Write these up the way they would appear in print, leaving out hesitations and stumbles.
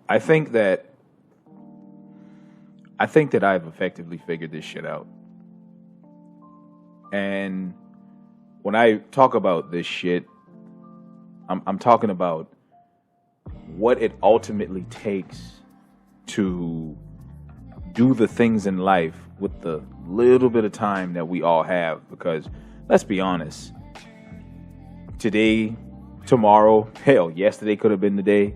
I think that I've effectively figured this shit out. And when I talk about this shit, I'm talking about what it ultimately takes to do the things in life with the little bit of time that we all have. Because let's be honest, today, tomorrow, hell, yesterday could have been the day.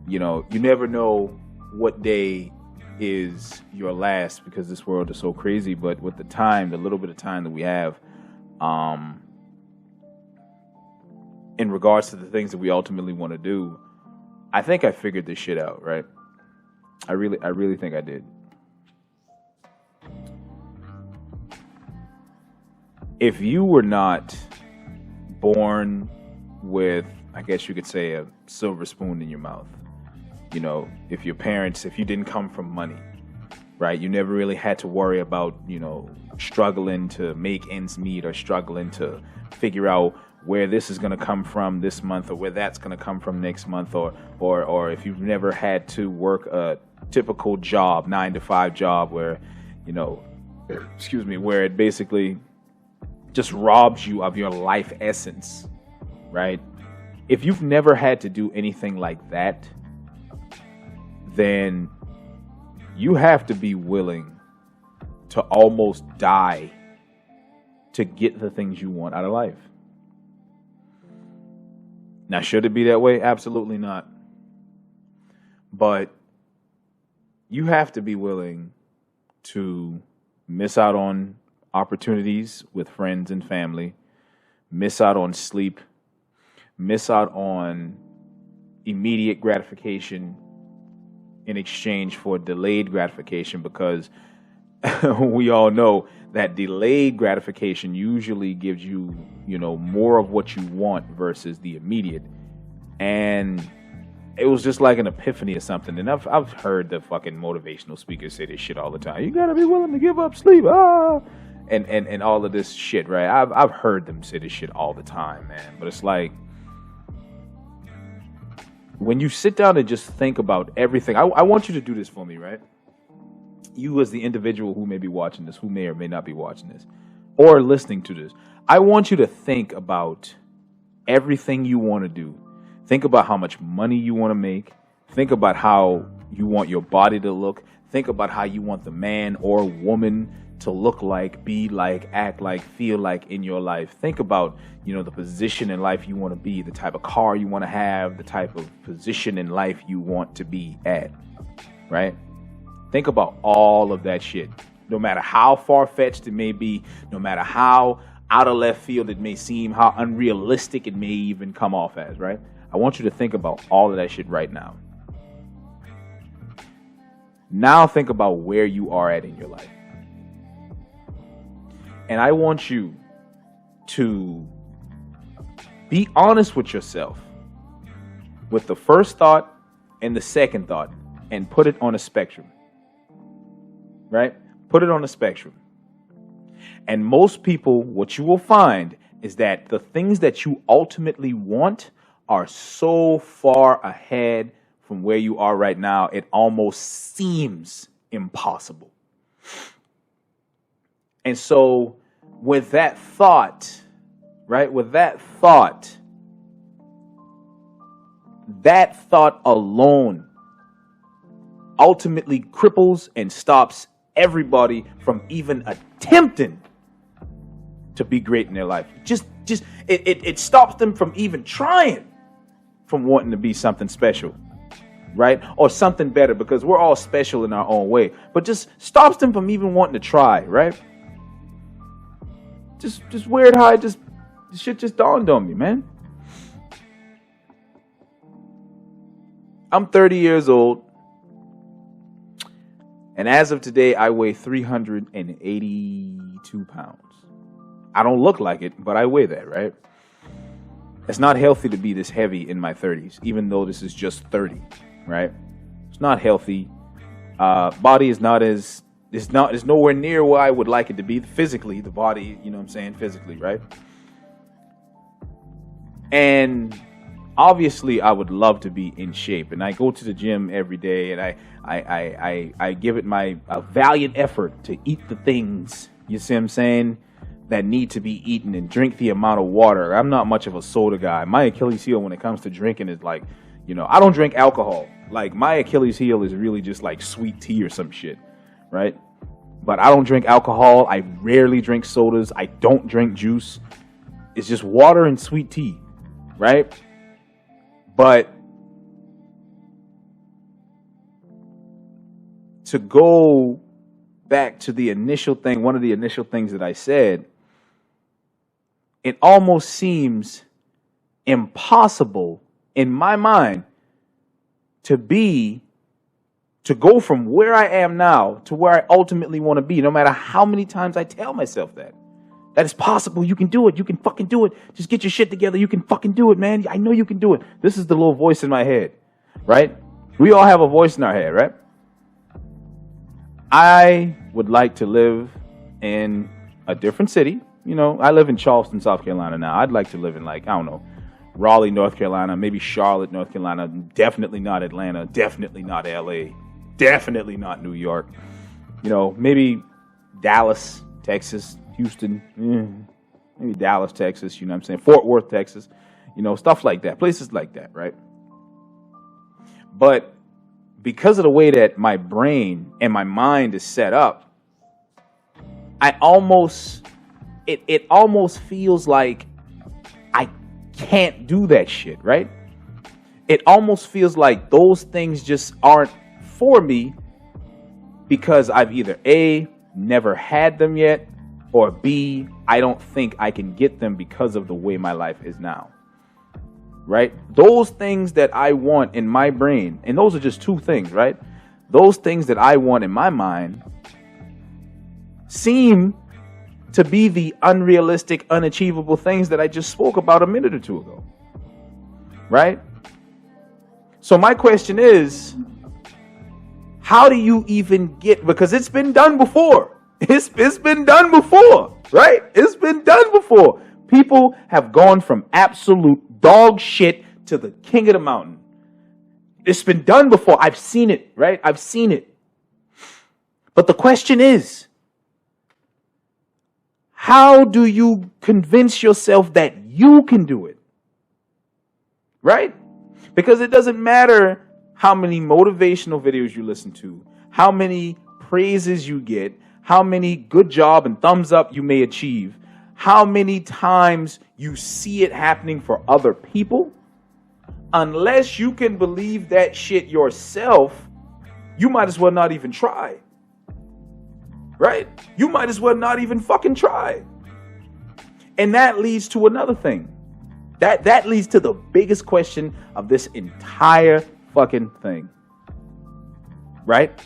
You know, you never know what day is your last because this world is so crazy. But with the time, the little bit of time that we have, in regards to the things that we ultimately want to do, I think I figured this shit out, right? I really think I did. If you were not born with, I guess you could say, a silver spoon in your mouth, you know, if you didn't come from money, right? You never really had to worry about, you know, struggling to make ends meet or struggling to figure out where this is going to come from this month or where that's going to come from next month, or if you've never had to work a typical job, 9-to-5 job where, you know, where it basically just robs you of your life essence, right? If you've never had to do anything like that, then you have to be willing to almost die to get the things you want out of life. Now, should it be that way? Absolutely not. But you have to be willing to miss out on opportunities with friends and family, miss out on sleep, miss out on immediate gratification in exchange for delayed gratification, because we all know that delayed gratification usually gives you, you know, more of what you want versus the immediate. And it was just like an epiphany or something. And I've heard the fucking motivational speakers say this shit all the time. You gotta be willing to give up sleep, and all of this shit, right? I've heard them say this shit all the time, man. But it's like, when you sit down and just think about everything, I want you to do this for me, right? You as the individual who may be watching this, who may or may not be watching this, or listening to this, I want you to think about everything you want to do. Think about how much money you want to make. Think about how you want your body to look. Think about how you want the man or woman to look like, be like, act like, feel like in your life. Think about, you know, the position in life you want to be, the type of car you want to have, the type of position in life you want to be at, right? Think about all of that shit. No matter how far-fetched it may be, no matter how out of left field it may seem, how unrealistic it may even come off as, right? I want you to think about all of that shit right now. Now think about where you are at in your life. And I want you to be honest with yourself with the first thought and the second thought, and put it on a spectrum. Right? Put it on a spectrum. And most people, what you will find is that the things that you ultimately want are so far ahead from where you are right now, it almost seems impossible. And so with that thought, right, that thought alone ultimately cripples and stops everybody from even attempting to be great in their life. It stops them from even trying, from wanting to be something special, right? Or something better, because we're all special in our own way, but just stops them from even wanting to try, right? Just weird how this shit just dawned on me, man. I'm 30 years old. And as of today, I weigh 382 pounds. I don't look like it, but I weigh that, right? It's not healthy to be this heavy in my 30s, even though this is just 30, right? It's not healthy. Body is nowhere near where I would like it to be. Physically, the body, you know what I'm saying? Physically, right? And obviously I would love to be in shape, and I go to the gym every day, and I give it my valiant effort to eat the things, you see what I'm saying, that need to be eaten, and drink the amount of water. I'm not much of a soda guy. My Achilles heel when it comes to drinking is like, I don't drink alcohol. Like, my Achilles heel is really just like sweet tea or some shit, right? But I don't drink alcohol. I rarely drink sodas. I don't drink juice. It's just water and sweet tea, right? But to go back to the initial thing, one of the initial things that I said, it almost seems impossible in my mind to go from where I am now to where I ultimately want to be, no matter how many times I tell myself that it's possible. You can do it. You can fucking do it. Just get your shit together. You can fucking do it, man. I know you can do it. This is the little voice in my head, right? We all have a voice in our head, right? I would like to live in a different city. I live in Charleston, South Carolina now. I'd like to live in, like, I don't know, Raleigh, North Carolina, maybe Charlotte, North Carolina. Definitely not Atlanta. Definitely not LA. Definitely not New York. Maybe Dallas, Texas, Houston, maybe Dallas, Texas, you know what I'm saying? Fort Worth, Texas, stuff like that, places like that, right? But because of the way that my brain and my mind is set up, it almost feels like I can't do that shit, right? It almost feels like those things just aren't for me because I've either A, never had them yet, or B, I don't think I can get them because of the way my life is now, right? Those things that I want in my brain, and those are just two things, right? Those things that I want in my mind seem to be the unrealistic, unachievable things that I just spoke about a minute or two ago, right? So my question is, how do you even get, because it's been done before. It's been done before, right? It's been done before. People have gone from absolute dog shit to the king of the mountain. It's been done before. I've seen it, right? I've seen it. But the question is, how do you convince yourself that you can do it? Right? Because it doesn't matter how many motivational videos you listen to, how many praises you get, how many good job and thumbs up you may achieve, how many times you see it happening for other people. Unless you can believe that shit yourself, you might as well not even try. Right? You might as well not even fucking try. And that leads to another thing. That leads to the biggest question of this entire fucking thing. Right?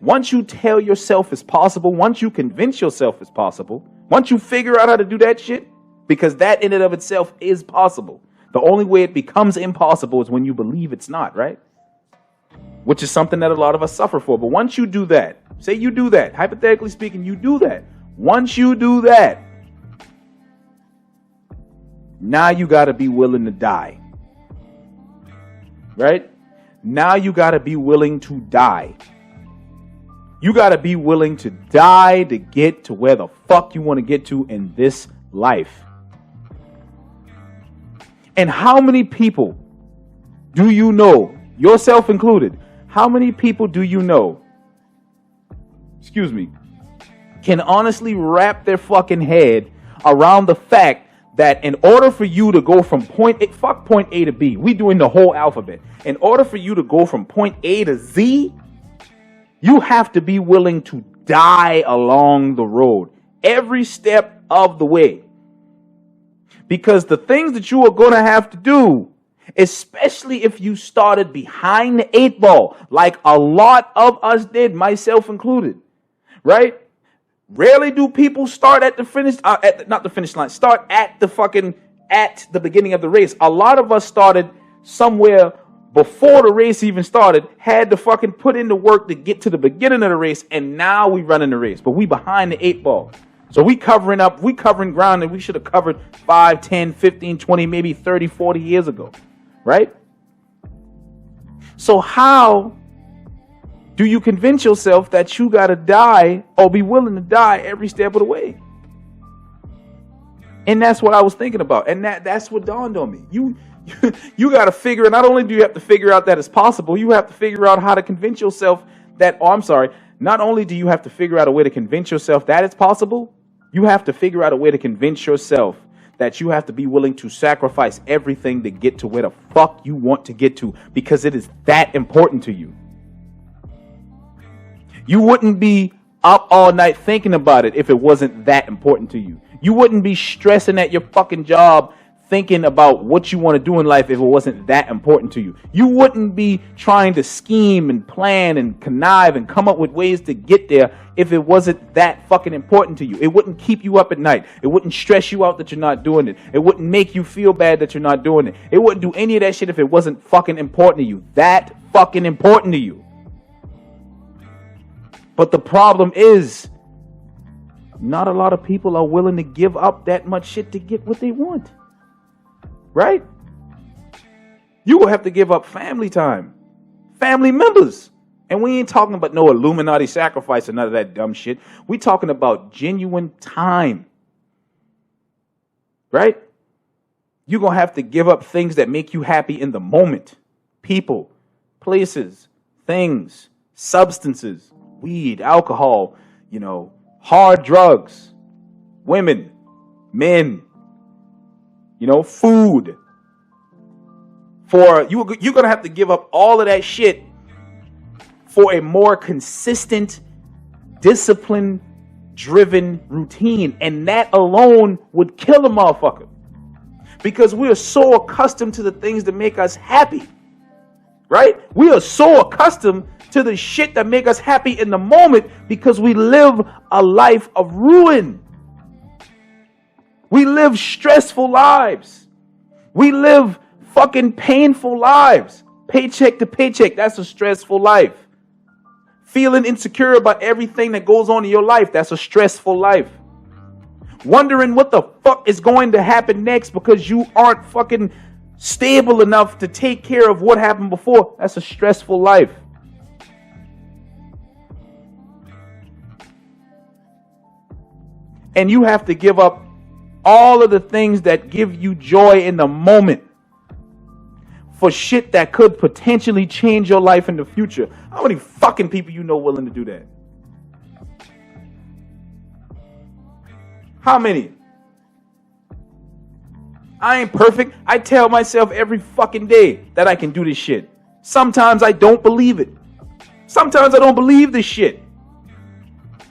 Once you tell yourself it's possible, once you convince yourself it's possible, once you figure out how to do that shit, because that in and of itself is possible. The only way it becomes impossible is when you believe it's not, right? Which is something that a lot of us suffer for. But once you do that, say you do that, hypothetically speaking, you do that. Once you do that, now you got to be willing to die. Right? Now you got to be willing to die. You got to be willing to die to get to where the fuck you want to get to in this life. And how many people do you know, yourself included, how many people do you know, can honestly wrap their fucking head around the fact that in order for you to go from point A to B, we doing the whole alphabet. In order for you to go from point A to Z, you have to be willing to die along the road every step of the way. Because the things that you are going to have to do, especially if you started behind the 8 ball, like a lot of us did, myself included, right? Rarely do people start at the finish, not the finish line, start at the beginning of the race. A lot of us started somewhere before the race even started, had to fucking put in the work to get to the beginning of the race, and now we running the race. But we behind the 8 ball. So we covering ground that we should have covered 5, 10, 15, 20, maybe 30, 40 years ago. right? So how do you convince yourself that you got to die or be willing to die every step of the way? And that's what I was thinking about. And that's what dawned on me. You got to figure, not only do you have to figure out that it's possible, you have to figure out how to convince yourself that, not only do you have to figure out a way to convince yourself that it's possible, you have to figure out a way to convince yourself that you have to be willing to sacrifice everything to get to where the fuck you want to get to, because it is that important to you. You wouldn't be up all night thinking about it if it wasn't that important to you. You wouldn't be stressing at your fucking job thinking about what you want to do in life if it wasn't that important to you. You wouldn't be trying to scheme and plan and connive and come up with ways to get there if it wasn't that fucking important to you. It wouldn't keep you up at night. It wouldn't stress you out that you're not doing it. It wouldn't make you feel bad that you're not doing it. It wouldn't do any of that shit if it wasn't fucking important to you. That fucking important to you. But the problem is, not a lot of people are willing to give up that much shit to get what they want. Right? You will have to give up family time, family members. And we ain't talking about no Illuminati sacrifice or none of that dumb shit. We talking about genuine time. Right? You're going to have to give up things that make you happy in the moment. People, places, things, substances, weed, alcohol, hard drugs, women, men, food. You're going to have to give up all of that shit for a more consistent, discipline-driven routine. And that alone would kill a motherfucker. Because we are so accustomed to the things that make us happy. Right? We are so accustomed to the shit that make us happy in the moment because we live a life of ruin. We live stressful lives. We live fucking painful lives. Paycheck to paycheck, that's a stressful life. Feeling insecure about everything that goes on in your life, that's a stressful life. Wondering what the fuck is going to happen next because you aren't fucking stable enough to take care of what happened before, that's a stressful life. And you have to give up all of the things that give you joy in the moment for shit that could potentially change your life in the future. How many fucking people you know willing to do that? How many? I ain't perfect. I tell myself every fucking day that I can do this shit. Sometimes I don't believe it. Sometimes I don't believe this shit.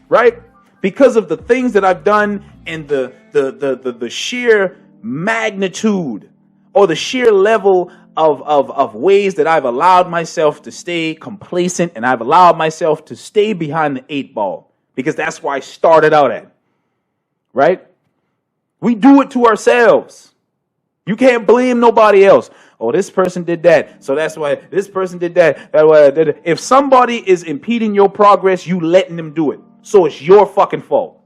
Right? Because of the things that I've done and the sheer magnitude or the sheer level of ways that I've allowed myself to stay complacent and I've allowed myself to stay behind the 8 ball. Because that's where I started out at. Right? We do it to ourselves. You can't blame nobody else. Oh, this person did that, so that's why this person did that. That's why I did it. If somebody is impeding your progress, you letting them do it. So it's your fucking fault.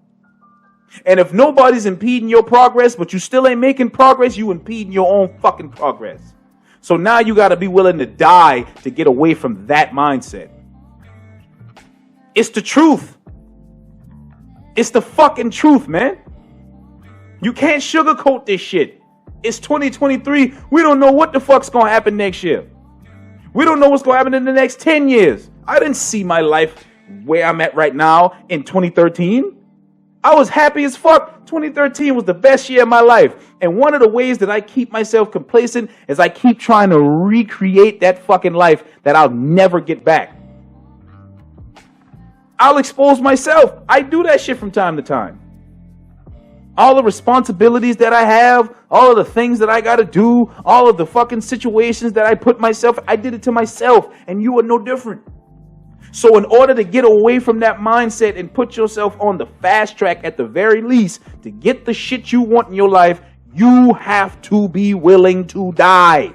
And if nobody's impeding your progress, but you still ain't making progress, you impeding your own fucking progress. So now you got to be willing to die to get away from that mindset. It's the truth. It's the fucking truth, man. You can't sugarcoat this shit. It's 2023. We don't know what the fuck's going to happen next year. We don't know what's going to happen in the next 10 years. I didn't see my life where I'm at right now in 2013. I was happy as fuck. 2013 was the best year of my life. And one of the ways that I keep myself complacent is I keep trying to recreate that fucking life that I'll never get back. I'll expose myself. I do that shit from time to time. All the responsibilities that I have, all of the things that I got to do, all of the fucking situations that I put myself, I did it to myself, and you are no different. So in order to get away from that mindset and put yourself on the fast track at the very least to get the shit you want in your life, you have to be willing to die.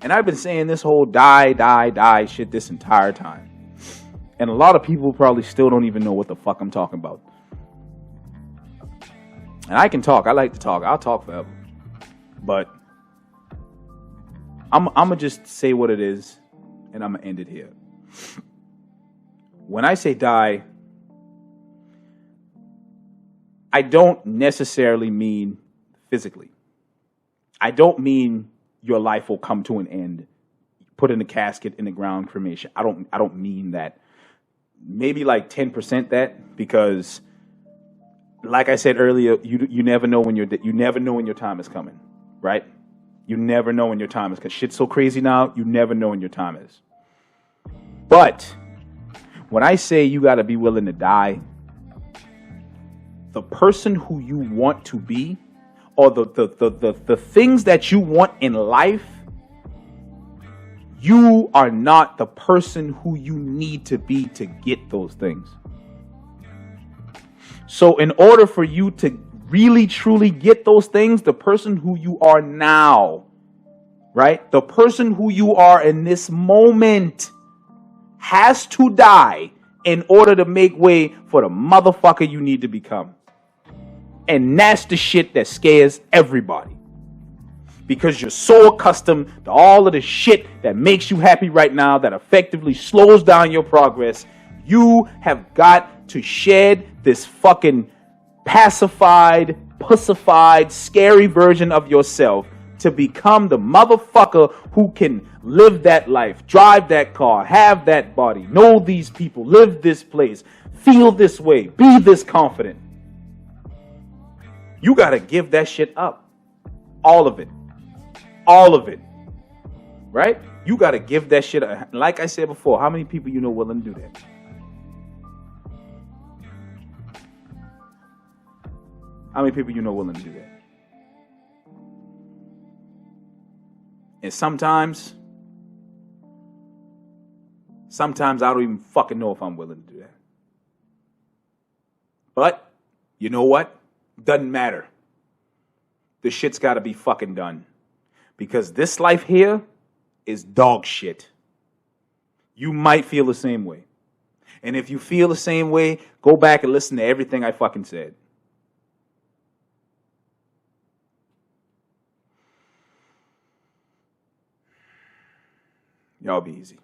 And I've been saying this whole die shit this entire time. And a lot of people probably still don't even know what the fuck I'm talking about. And I can talk. I like to talk. I'll talk forever. But I'm going to just say what it is, and I'm going to end it here. When I say die, I don't necessarily mean physically. I don't mean your life will come to an end, put in a casket in the ground, cremation. I don't mean that. Maybe like 10% that, because like I said earlier, you never know when you never know when your time is coming, right? You never know when your time is, because shit's so crazy now, you never know when your time is. But when I say you got to be willing to die, the person who you want to be, or the things that you want in life, you are not the person who you need to be to get those things. So in order for you to really truly get those things, the person who you are now, right? The person who you are in this moment has to die in order to make way for the motherfucker you need to become. And that's the shit that scares everybody. Because you're so accustomed to all of the shit that makes you happy right now, that effectively slows down your progress. You have got to shed this fucking pacified, pussified, scary version of yourself to become the motherfucker who can live that life, drive that car, have that body, know these people, live this place, feel this way, be this confident. You got to give that shit up. All of it. All of it. Right? You got to give that shit up. Like I said before, how many people you know willing to do that? How many people you know willing to do that? And sometimes I don't even fucking know if I'm willing to do that. But you know what? Doesn't matter. The shit's got to be fucking done. Because this life here is dog shit. You might feel the same way. And if you feel the same way, go back and listen to everything I fucking said. Y'all be easy.